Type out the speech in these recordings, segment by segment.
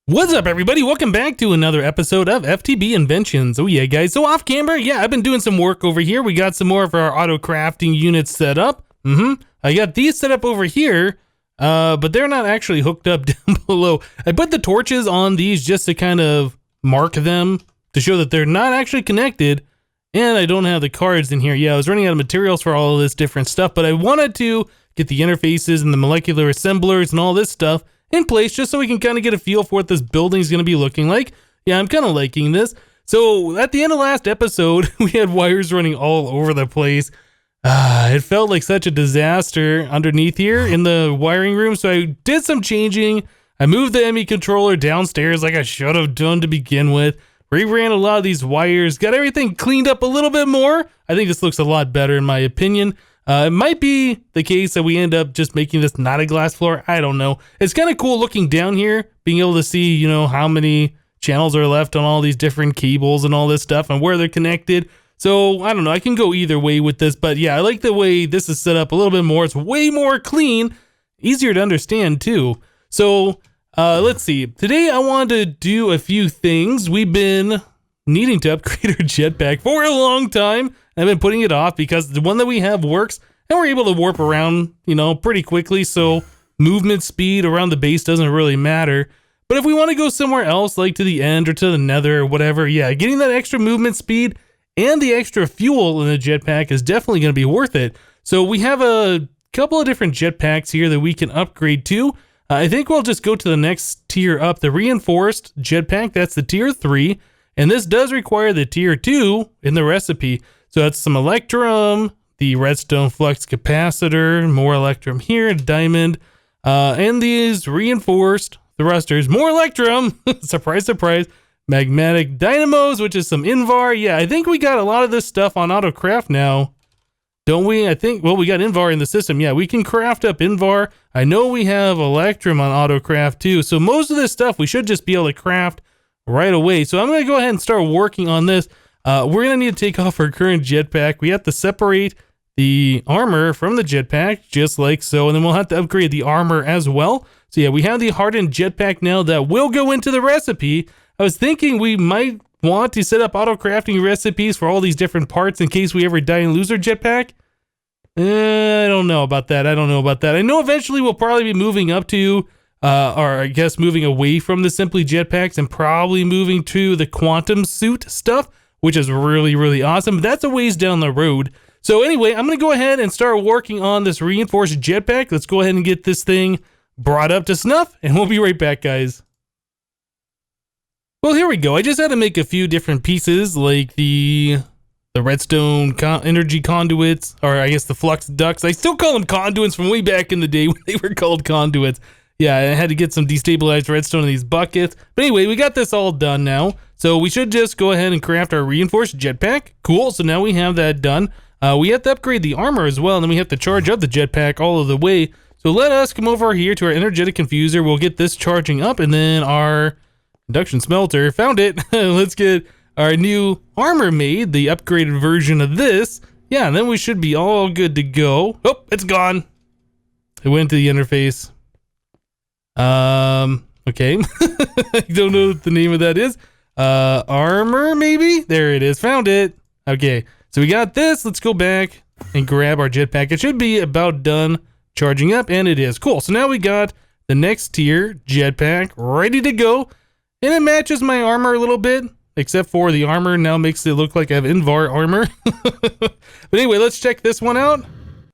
What's up, everybody? Welcome back to another episode of FTB Inventions. Oh yeah, guys. So off camera, yeah, I've been doing some work over here. We got some more of our auto crafting units set up. I got these set up over here, but they're not actually hooked up down below. I put the torches on these just to kind of mark them to show that they're not actually connected. And I don't have the cards in here. Yeah, I was running out of materials for all of this different stuff, but I wanted to get the interfaces and the molecular assemblers and all this stuff in place just so we can kind of get a feel for what this building is going to be looking like. Yeah, I'm kind of liking this. So at the end of last episode, we had wires running all over the place. It felt like such a disaster underneath here in the wiring room. So I did some changing. I moved the ME controller downstairs like I should have done to begin with. Reran a lot of these wires, got everything cleaned up a little bit more. I think this looks a lot better in my opinion. It might be the case that we end up just making this not a glass floor. I don't know. It's kind of cool looking down here, being able to see, you know, how many channels are left on all these different cables and all this stuff and where they're connected. So I don't know. I can go either way with this, but yeah, I like the way this is set up a little bit more. It's way more clean, easier to understand too. So let's see. Today I wanted to do a few things. We've been needing to upgrade our jetpack for a long time. I've been putting it off because the one that we have works and we're able to warp around, you know, pretty quickly. So movement speed around the base doesn't really matter. But if we want to go somewhere else, like to the end or to the nether or whatever, yeah, getting that extra movement speed and the extra fuel in the jetpack is definitely going to be worth it. So we have a couple of different jetpacks here that we can upgrade to. I think we'll just go to the next tier up, the reinforced jetpack. That's the tier 3. And this does require the tier 2 in the recipe. So that's some electrum, the redstone flux capacitor, more electrum here, diamond, and these reinforced thrusters, more electrum, surprise, surprise, magmatic dynamos, which is some invar. Yeah, I think we got a lot of this stuff on autocraft now, don't we? I think, well, we got invar in the system. Yeah, we can craft up invar. I know we have electrum on autocraft too. So most of this stuff we should just be able to craft right away. So I'm going to go ahead and start working on this. We're going to need to take off our current jetpack. We have to separate the armor from the jetpack, just like so. And then we'll have to upgrade the armor as well. So yeah, we have the hardened jetpack now that will go into the recipe. I was thinking we might want to set up auto crafting recipes for all these different parts in case we ever die and lose our jetpack. I don't know about that. I know eventually we'll probably be moving up to, or I guess moving away from the simply jetpacks and probably moving to the quantum suit stuff, which is really, really awesome. But that's a ways down the road. So anyway, I'm going to go ahead and start working on this reinforced jetpack. Let's go ahead and get this thing brought up to snuff, and we'll be right back, guys. Well, here we go. I just had to make a few different pieces, like the redstone energy conduits, or I guess the flux ducts. I still call them conduits from way back in the day when they were called conduits. Yeah, I had to get some destabilized redstone in these buckets. But anyway, we got this all done now. So we should just go ahead and craft our reinforced jetpack. Cool, so now we have that done. We have to upgrade the armor as well, and then we have to charge up the jetpack all of the way. So let us come over here to our energetic confuser. We'll get this charging up, and then our induction smelter. Found it. Let's get our new armor made, the upgraded version of this. Yeah, and then we should be all good to go. Oh, it's gone. It went to the interface. Okay. I don't know what the name of that is. Armor, maybe? There it is. Found it. Okay, so we got this. Let's go back and grab our jetpack. It should be about done charging up, and it is. Cool. So now we got the next tier jetpack ready to go, and it matches my armor a little bit, except for the armor now makes it look like I have invar armor. But anyway, let's check this one out.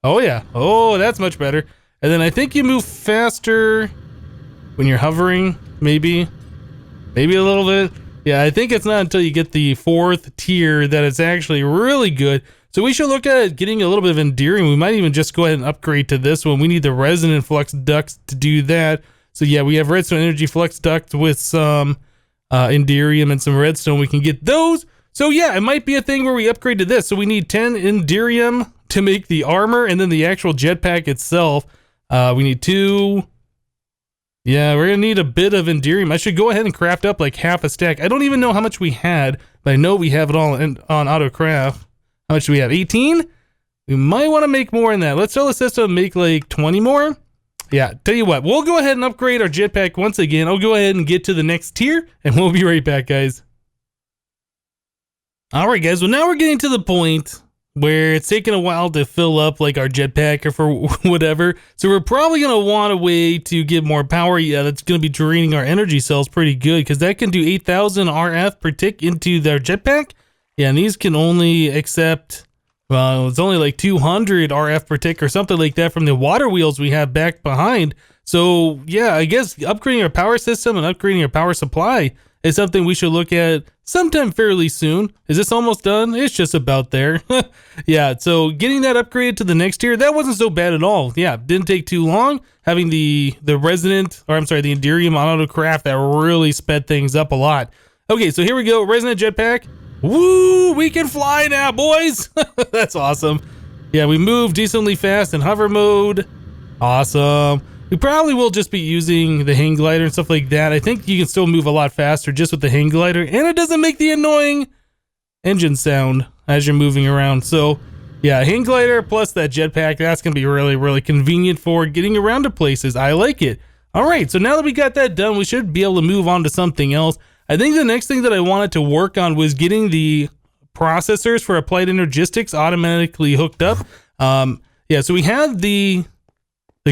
Oh yeah. Oh, that's much better. And then I think you move faster when you're hovering, maybe a little bit. Yeah, I think it's not until you get the 4th tier that it's actually really good. So we should look at getting a little bit of endearing. We might even just go ahead and upgrade to this one. We need the resonant flux ducts to do that. So yeah, we have redstone energy flux ducts with some enderium and some redstone. We can get those. So yeah, it might be a thing where we upgrade to this. So we need 10 enderium to make the armor, and then the actual jetpack itself. We need 2. Yeah, we're gonna need a bit of enderium. I should go ahead and craft up like half a stack. I don't even know how much we had, but I know we have it all on autocraft. How much do we have? 18? We might want to make more than that. Let's tell the system to make like 20 more. Yeah, tell you what, we'll go ahead and upgrade our jetpack once again. I'll go ahead and get to the next tier, and we'll be right back, guys. All right, guys, well, now we're getting to the point where it's taking a while to fill up like our jetpack or for whatever. So we're probably going to want a way to get more power. Yeah, that's going to be draining our energy cells pretty good because that can do 8,000 RF per tick into their jetpack. Yeah, and these can only accept, well, it's only like 200 RF per tick or something like that from the water wheels we have back behind. So yeah, I guess upgrading our power system and upgrading our power supply is something we should look at sometime fairly soon. Is this almost done? It's just about there. Yeah, so getting that upgraded to the next tier, that wasn't so bad at all. Yeah, didn't take too long. Having the resonant, or I'm sorry, the Enderium on autocraft, that really sped things up a lot. Okay, so here we go, resonant jetpack. Woo, we can fly now, boys. That's awesome. Yeah, we move decently fast in hover mode. Awesome. We probably will just be using the hang glider and stuff like that. I think you can still move a lot faster just with the hang glider, and it doesn't make the annoying engine sound as you're moving around. So yeah, hang glider plus that jetpack, that's gonna be really, really convenient for getting around to places. I like it. All right, so now that we got that done, we should be able to move on to something else. I think the next thing that I wanted to work on was getting the processors for Applied Energistics automatically hooked up. Yeah, so we have the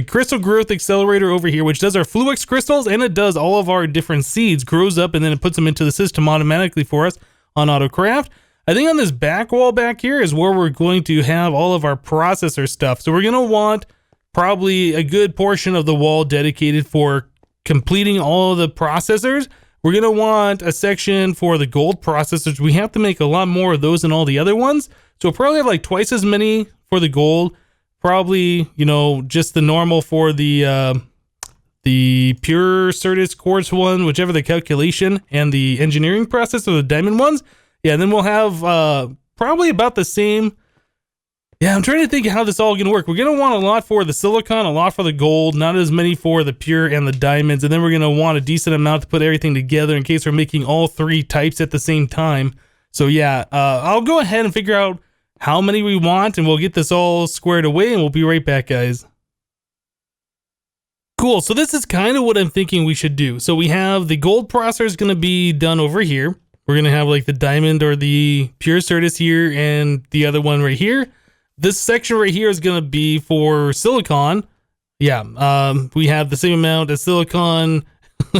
crystal growth accelerator over here, which does our Fluix crystals, and it does all of our different seeds, grows up, and then it puts them into the system automatically for us on Autocraft. I think on this back wall back here is where we're going to have all of our processor stuff. So we're going to want probably a good portion of the wall dedicated for completing all of the processors. We're going to want a section for the gold processors. We have to make a lot more of those than all the other ones. So we'll probably have like twice as many for the gold. Probably, you know, just the normal for the pure Certus quartz one, whichever the calculation and the engineering process or the diamond ones. Yeah, and then we'll have probably about the same. Yeah, I'm trying to think of how this all gonna work. We're gonna want a lot for the silicon, a lot for the gold, not as many for the pure and the diamonds, and then we're gonna want a decent amount to put everything together in case we're making all three types at the same time. So yeah, I'll go ahead and figure out how many we want, and we'll get this all squared away, and we'll be right back, guys. Cool, so this is kind of what I'm thinking we should do. So we have the gold processor is going to be done over here. We're going to have like the diamond or the pure Certus here, and the other one right here. This section right here is going to be for silicon. Yeah, we have the same amount of silicon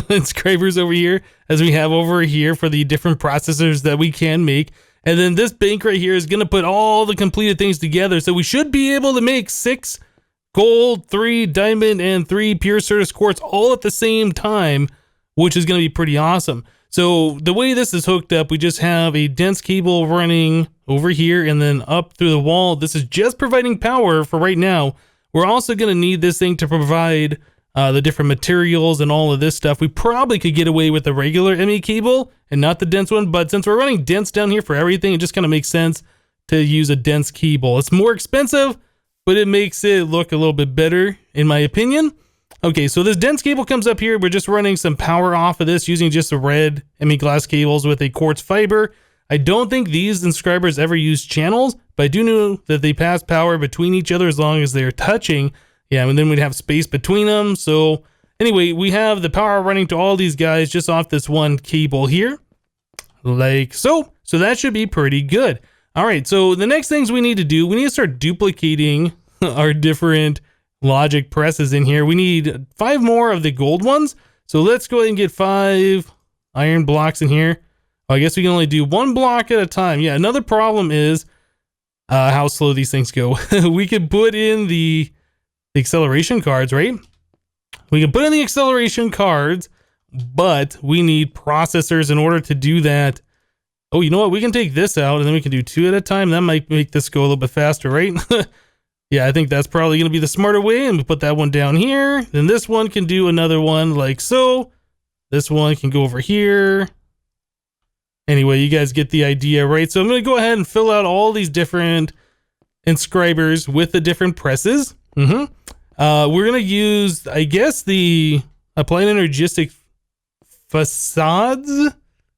inscribers over here as we have over here for the different processors that we can make. And then this bank right here is going to put all the completed things together. So we should be able to make 6 gold, 3 diamond, and 3 pure Certus quartz all at the same time, which is going to be pretty awesome. So the way this is hooked up, we just have a dense cable running over here and then up through the wall. This is just providing power for right now. We're also going to need this thing to provide the different materials and all of this stuff. We probably could get away with a regular ME cable and not the dense one, but since we're running dense down here for everything, it just kind of makes sense to use a dense cable. It's more expensive, but it makes it look a little bit better, in my opinion. Okay, so this dense cable comes up here. We're just running some power off of this using just the red ME glass cables with a quartz fiber. I don't think these inscribers ever use channels, but I do know that they pass power between each other as long as they're touching. Yeah, and then we'd have space between them. So anyway, we have the power running to all these guys just off this one cable here, like so. So that should be pretty good. All right, so the next things we need to do, we need to start duplicating our different logic presses in here. We need 5 more of the gold ones. So let's go ahead and get 5 iron blocks in here. I guess we can only do 1 block at a time. Yeah, another problem is how slow these things go. We could put in the acceleration cards, right? We can put in the acceleration cards, but we need processors in order to do that. Oh, you know what? We can take this out and then we can do 2 at a time. That might make this go a little bit faster, right? Yeah, I think that's probably going to be the smarter way. And we put that one down here. Then this one can do another one like so. This one can go over here. Anyway, you guys get the idea, right? So I'm going to go ahead and fill out all these different inscribers with the different presses. We're going to use, I guess, the Applied Energistic facades.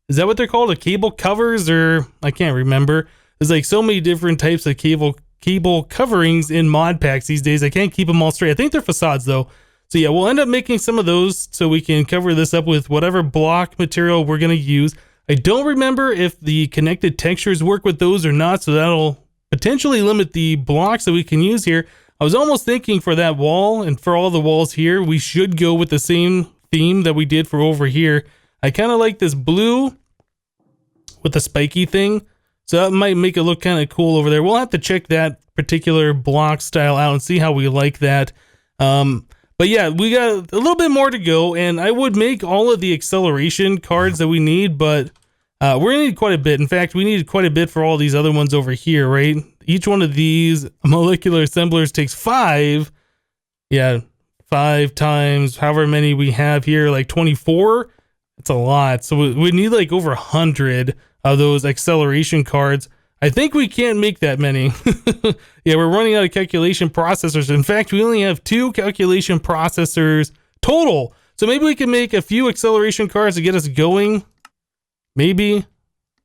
Is that what they're called? The cable covers, or I can't remember. There's like so many different types of cable coverings in mod packs these days. I can't keep them all straight. I think they're facades though. So yeah, we'll end up making some of those so we can cover this up with whatever block material we're going to use. I don't remember if the connected textures work with those or not, so that'll potentially limit the blocks that we can use here. I was almost thinking for that wall and for all the walls here, we should go with the same theme that we did for over here. I kind of like this blue with the spiky thing, so that might make it look kind of cool over there. We'll have to check that particular block style out and see how we like that. But yeah, we got a little bit more to go, and I would make all of the acceleration cards that we need, but we're gonna need quite a bit. In fact, we need quite a bit for all these other ones over here, right? Each one of these molecular assemblers takes 5. Yeah, 5 times however many we have here, like 24. It's a lot. So we need like over 100 of those acceleration cards. I think we can't make that many. Yeah, we're running out of calculation processors. In fact, we only have 2 calculation processors total. So maybe we can make a few acceleration cards to get us going. Maybe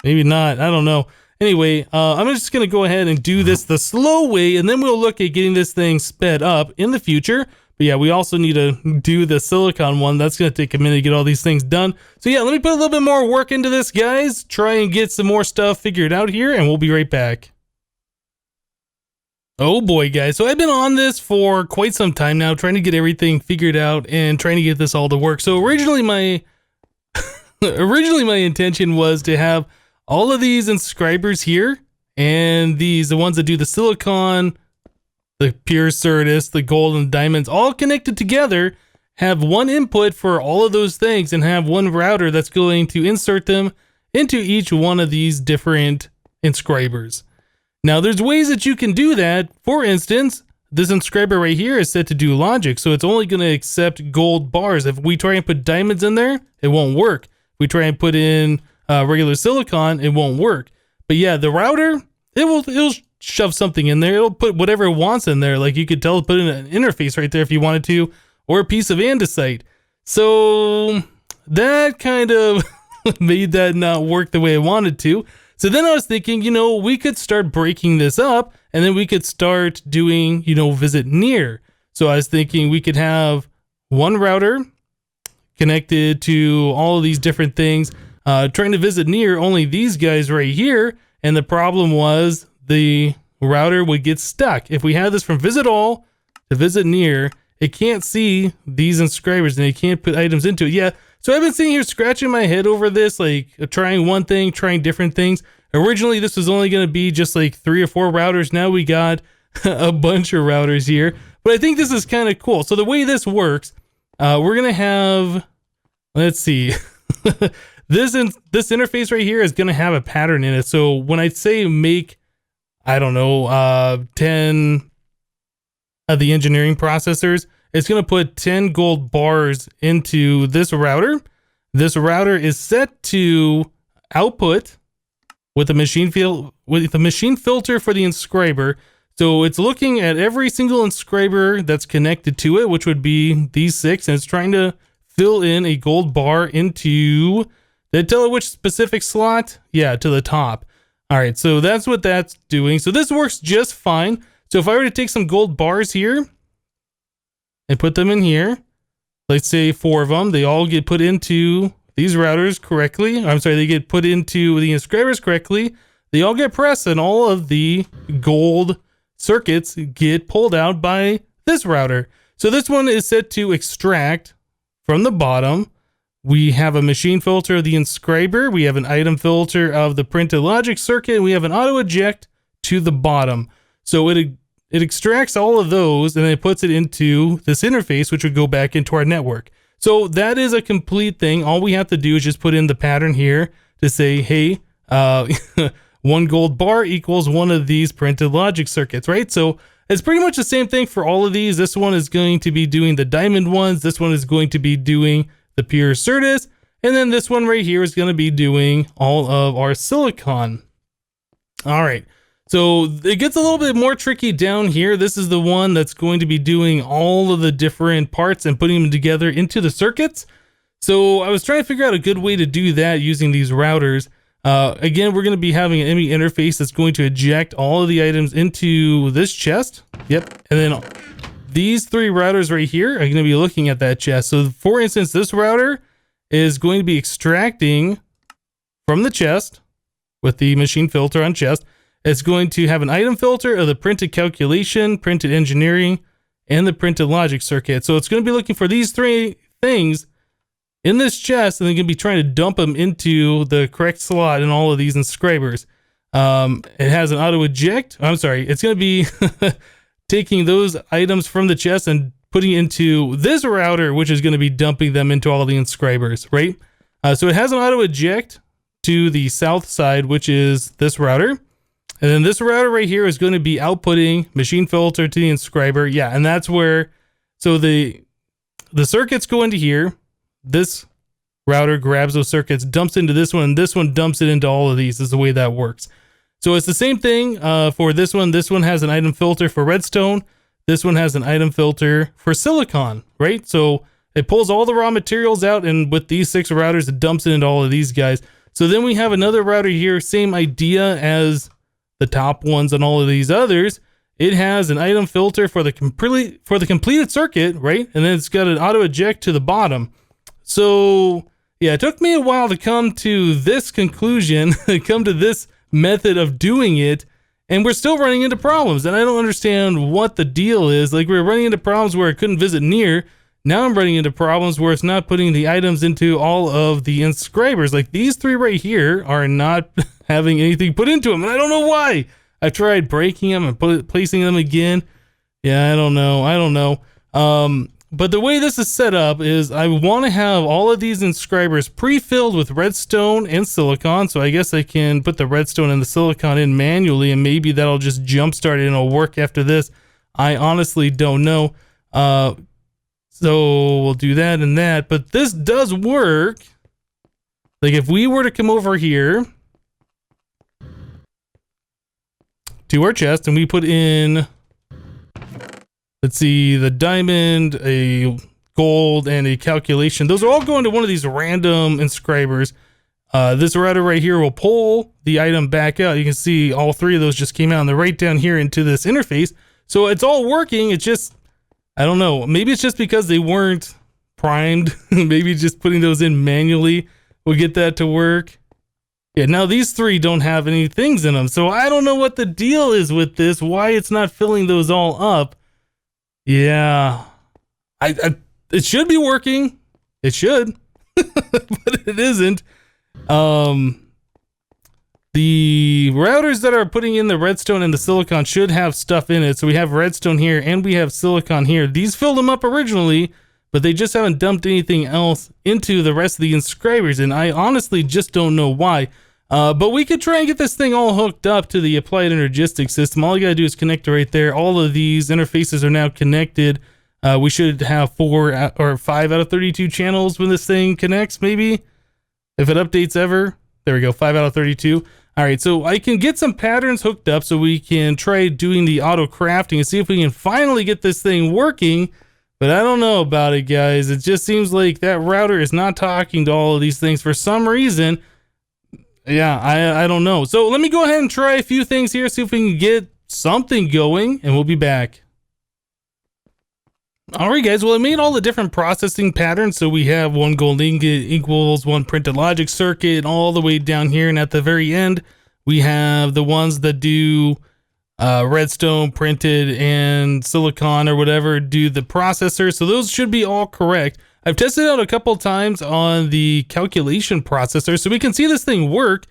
not. I don't know. Anyway, I'm just going to go ahead and do this the slow way, and then we'll look at getting this thing sped up in the future. But yeah, we also need to do the silicon one. That's going to take a minute to get all these things done. So yeah, let me put a little bit more work into this, guys. Try and get some more stuff figured out here, and we'll be right back. Oh boy, guys. So I've been on this for quite some time now, trying to get everything figured out and trying to get this all to work. So originally my intention was to have all of these inscribers here, and the ones that do the silicon, the pure Certus, the gold and diamonds, all connected together, have one input for all of those things, and have one router that's going to insert them into each one of these different inscribers. Now, there's ways that you can do that. For instance, this inscriber right here is set to do logic, so it's only going to accept gold bars. If we try and put diamonds in there, it won't work. If we try and put in regular silicon, it won't work. But yeah, the router, it'll shove something in there. It'll put whatever it wants in there. Like you could tell, put in an interface right there if you wanted to, or a piece of andesite. So that kind of made that not work the way I wanted to. So then I was thinking, you know, we could start breaking this up, and then we could start doing, you know, visit near. So I was thinking we could have one router connected to all of these different things, trying to visit near only these guys right here. And the problem was the router would get stuck. If we had this from visit all to visit near, it can't see these inscribers and it can't put items into it. Yeah, so I've been sitting here scratching my head over this, like trying one thing, trying different things. Originally, this was only going to be just like 3 or 4 routers. Now we got a bunch of routers here. But I think this is kind of cool. So the way this works, we're going to have, let's see, this interface right here is going to have a pattern in it. So when I say make, I don't know, 10 of the engineering processors, it's going to put 10 gold bars into this router. This router is set to output with a machine filter for the inscriber. So it's looking at every single inscriber that's connected to it, which would be these 6, and it's trying to fill in a gold bar into, did it tell it which specific slot? Yeah, to the top. All right, so that's what that's doing. So this works just fine. So if I were to take some gold bars here and put them in here, let's say 4 of them, they all get put into these routers correctly. I'm sorry, they get put into the inscribers correctly. They all get pressed, and all of the gold circuits get pulled out by this router. So this one is set to extract from the bottom. We have a machine filter of the inscriber. We have an item filter of the printed logic circuit. And we have an auto eject to the bottom. So it extracts all of those and then it puts it into this interface, which would go back into our network. So that is a complete thing. All we have to do is just put in the pattern here to say, hey, 1 gold bar equals one of these printed logic circuits, right? So it's pretty much the same thing for all of these. This one is going to be doing the diamond ones. This one is going to be doing the pure Certus. And then this one right here is going to be doing all of our silicon. All right. So it gets a little bit more tricky down here. This is the one that's going to be doing all of the different parts and putting them together into the circuits. So I was trying to figure out a good way to do that using these routers. Again, we're going to be having an ME interface that's going to eject all of the items into this chest. Yep. And then these three routers right here are going to be looking at that chest. So for instance, this router is going to be extracting from the chest with the machine filter on chest. It's going to have an item filter of the printed calculation, printed engineering, and the printed logic circuit. So it's going to be looking for these three things in this chest, and they're going to be trying to dump them into the correct slot in all of these inscribers. It has an auto eject. I'm sorry. It's going to be taking those items from the chest and putting it into this router, which is going to be dumping them into all the inscribers, right? So it has an auto eject to the south side, which is this router. And then this router right here is going to be outputting machine filter to the inscriber. Yeah, and that's where, so the circuits go into here. This router grabs those circuits, dumps into this one, and this one dumps it into all of these. Is the way that works. So it's the same thing for this one. This one has an item filter for redstone. This one has an item filter for silicon, right? So it pulls all the raw materials out, and with these 6 routers, it dumps it into all of these guys. So then we have another router here, same idea as the top ones and all of these others. It has an item filter for the completed circuit, right? And then it's got an auto eject to the bottom. So yeah, it took me a while to come to this conclusion, come to this method of doing it, and we're still running into problems, and I don't understand what the deal is. Like, we're running into problems where I couldn't visit near. Now I'm running into problems where it's not putting the items into all of the inscribers. Like, these 3 right here are not having anything put into them, and I don't know why. I've tried breaking them and placing them again. Yeah, I don't know. But the way this is set up is I want to have all of these inscribers pre-filled with redstone and silicon. So I guess I can put the redstone and the silicon in manually, and maybe that'll just jumpstart it and it'll work after this. I honestly don't know. So we'll do that and that. But this does work. Like, if we were to come over here to our chest and we put in, let's see, the diamond, a gold, and a calculation. Those are all going to one of these random inscribers. This router right here will pull the item back out. You can see all 3 of those just came out, and they're right down here into this interface. So it's all working. It's just, I don't know. Maybe it's just because they weren't primed. Maybe just putting those in manually will get that to work. Yeah, now these 3 don't have any things in them. So I don't know what the deal is with this, why it's not filling those all up. Yeah, it should be working. It should, but it isn't. The routers that are putting in the redstone and the silicon should have stuff in it. So we have redstone here and we have silicon here. These filled them up originally, but they just haven't dumped anything else into the rest of the inscribers. And I honestly just don't know why. But we could try and get this thing all hooked up to the applied energistic system. All you gotta do is connect it right there. All of these interfaces are now connected. We should have 4 or 5 out of 32 channels when this thing connects, maybe, if it updates ever. There we go, 5 out of 32. All right, so I can get some patterns hooked up so we can try doing the auto crafting and see if we can finally get this thing working. But I don't know about it, guys. It just seems like that router is not talking to all of these things for some reason. Yeah, I don't know. So let me go ahead and try a few things here, see if we can get something going, and we'll be back. Alright guys, well I made all the different processing patterns. So we have 1 gold ingot equals 1 printed logic circuit all the way down here, and at the very end we have the ones that do redstone, printed, and silicon or whatever do the processor. So those should be all correct. I've tested out a couple times on the calculation processor so we can see this thing work.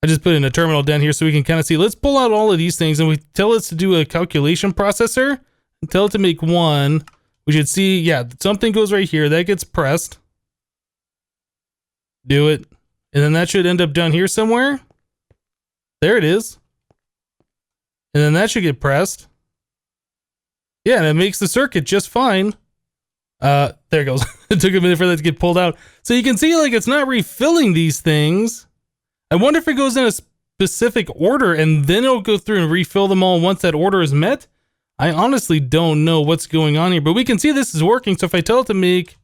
I just put in a terminal down here so we can kind of see. Let's pull out all of these things and we tell it to do a calculation processor and tell it to make 1. We should see, yeah, something goes right here. That gets pressed. Do it. And then that should end up down here somewhere. There it is. And then that should get pressed. Yeah, and it makes the circuit just fine. There it goes. It took a minute for that to get pulled out. So you can see, like, it's not refilling these things. I wonder if it goes in a specific order and then it'll go through and refill them all once that order is met. I honestly don't know what's going on here, but we can see this is working. So if I tell it to make,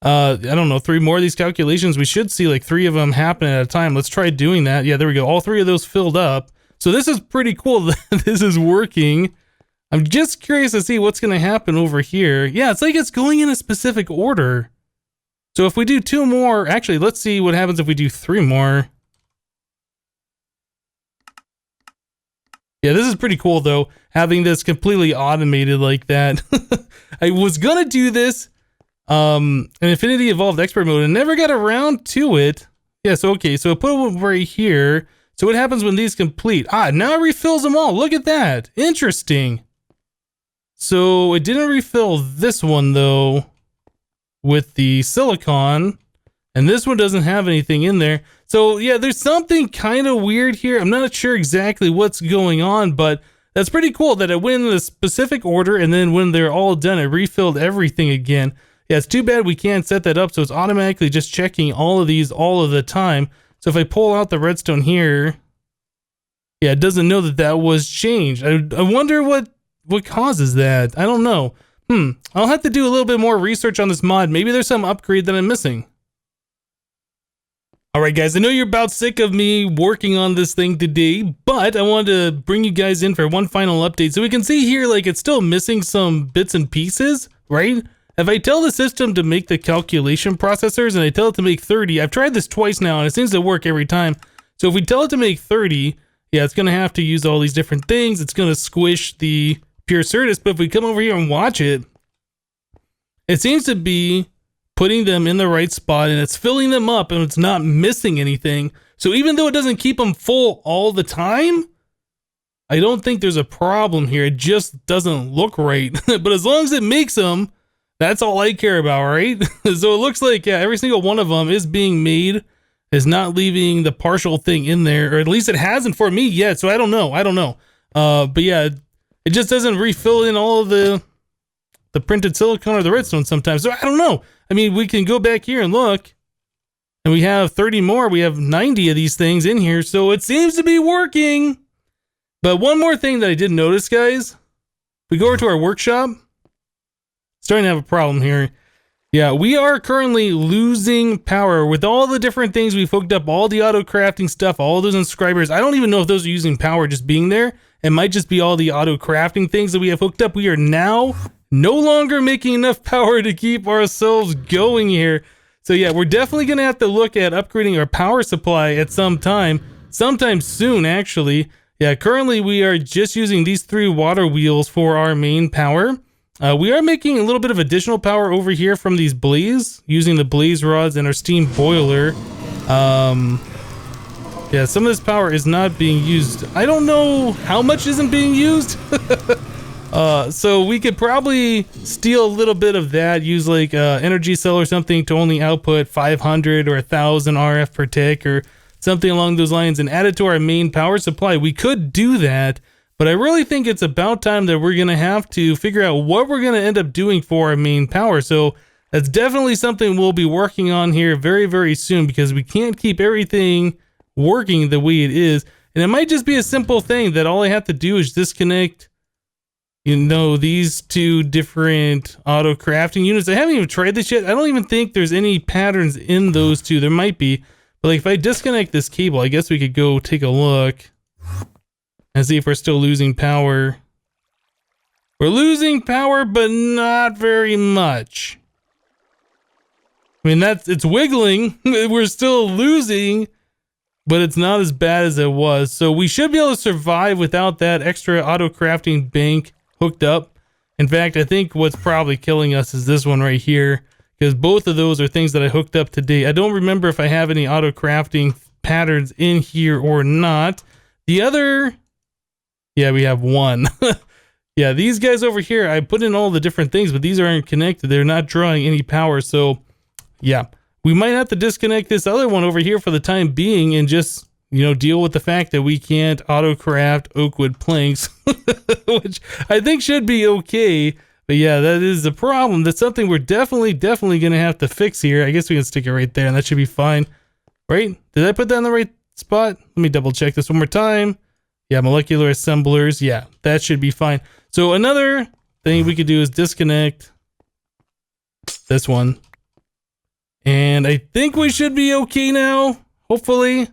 I don't know, 3 more of these calculations, we should see like 3 of them happen at a time. Let's try doing that. Yeah, there we go. All 3 of those filled up. So this is pretty cool that this is working. I'm just curious to see what's going to happen over here. Yeah, it's like it's going in a specific order. So if we do 2 more, actually, let's see what happens if we do 3 more. Yeah, this is pretty cool though, having this completely automated like that. I was gonna do this in Infinity Evolved Expert mode and never got around to it. Yeah, so okay, so I put it right here. So what happens when these complete? Ah, now it refills them all. Look at that. Interesting. So it didn't refill this one though with the silicon, and this one doesn't have anything in there. So yeah, there's something kind of weird here. I'm not sure exactly what's going on, but that's pretty cool that it went in a specific order, and then when they're all done, it refilled everything again. Yeah, it's too bad we can't set that up, so it's automatically just checking all of these all of the time. So if I pull out the redstone here, yeah, it doesn't know that that was changed. I wonder what causes that. I don't know. I'll have to do a little bit more research on this mod. Maybe there's some upgrade that I'm missing. Alright guys, I know you're about sick of me working on this thing today, but I wanted to bring you guys in for one final update. So we can see here, like, it's still missing some bits and pieces, right? If I tell the system to make the calculation processors and I tell it to make 30, I've tried this twice now and it seems to work every time. So if we tell it to make 30, yeah, it's going to have to use all these different things. It's going to squish the pure Certus, but if we come over here and watch it, it seems to be putting them in the right spot and it's filling them up and it's not missing anything. So even though it doesn't keep them full all the time, I don't think there's a problem here. It just doesn't look right. But as long as it makes them, that's all I care about, right? So it looks like, yeah, every single one of them is being made, is not leaving the partial thing in there, or at least it hasn't for me yet. So I don't know. But yeah, it just doesn't refill in all of the printed silicone or the redstone sometimes. So I don't know. I mean, we can go back here and look, and we have 30 more. We have 90 of these things in here, so it seems to be working. But one more thing that I did notice, guys, if we go over to our workshop, starting to have a problem here. Yeah, we are currently losing power with all the different things we've hooked up, all the auto crafting stuff, all those inscribers. I don't even know if those are using power just being there. It might just be all the auto crafting things that we have hooked up. We are now no longer making enough power to keep ourselves going here. So yeah, we're definitely going to have to look at upgrading our power supply at sometime soon actually. Yeah, currently we are just using these 3 water wheels for our main power. We are making a little bit of additional power over here from these blaze, using the blaze rods and our steam boiler. Yeah, some of this power is not being used. I don't know how much isn't being used. So we could probably steal a little bit of that, use like energy cell or something to only output 500 or 1000 RF per tick or something along those lines and add it to our main power supply. We could do that, but I really think it's about time that we're going to have to figure out what we're going to end up doing for our main power. So that's definitely something we'll be working on here very, very soon, because we can't keep everything working the way it is. And it might just be a simple thing that all I have to do is disconnect, you know, these 2 different auto crafting units. I haven't even tried this yet. I don't even think there's any patterns in those 2. There might be, but like if I disconnect this cable, I guess we could go take a look and see if we're still losing power. We're losing power, but not very much. I mean, it's wiggling. We're still losing, but it's not as bad as it was. So we should be able to survive without that extra auto crafting bank hooked up. In fact, I think what's probably killing us is this one right here, because both of those are things that I hooked up today. I don't remember if I have any auto crafting patterns in here or not. The other, yeah, we have 1. Yeah, these guys over here, I put in all the different things, but these aren't connected. They're not drawing any power. So yeah, we might have to disconnect this other one over here for the time being and just, you know, deal with the fact that we can't auto craft oak wood planks, which I think should be okay. But yeah, that is the problem. That's something we're definitely going to have to fix here. I guess we can stick it right there and that should be fine. Right? Did I put that in the right spot? Let me double check this one more time. Yeah, molecular assemblers. Yeah, that should be fine. So another thing we could do is disconnect this one. And I think we should be okay now. Hopefully.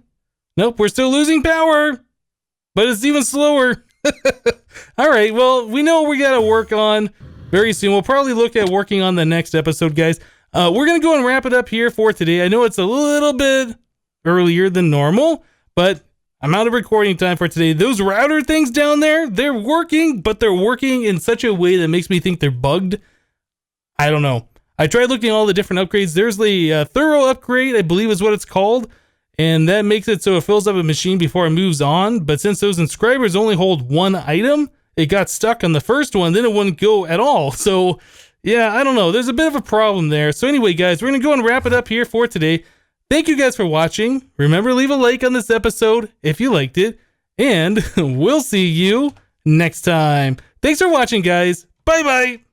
Nope, we're still losing power. But it's even slower. All right, well, we know we got to work on very soon. We'll probably look at working on the next episode, guys. We're going to go and wrap it up here for today. I know it's a little bit earlier than normal, but I'm out of recording time for today. Those router things down there, they're working, but they're working in such a way that makes me think they're bugged. I don't know. I tried looking at all the different upgrades. There's the thorough upgrade, I believe is what it's called. And that makes it so it fills up a machine before it moves on. But since those inscribers only hold one item, it got stuck on the first one, then it wouldn't go at all. So, yeah, I don't know. There's a bit of a problem there. So anyway, guys, we're going to go and wrap it up here for today. Thank you guys for watching. Remember, leave a like on this episode if you liked it. And we'll see you next time. Thanks for watching, guys. Bye-bye.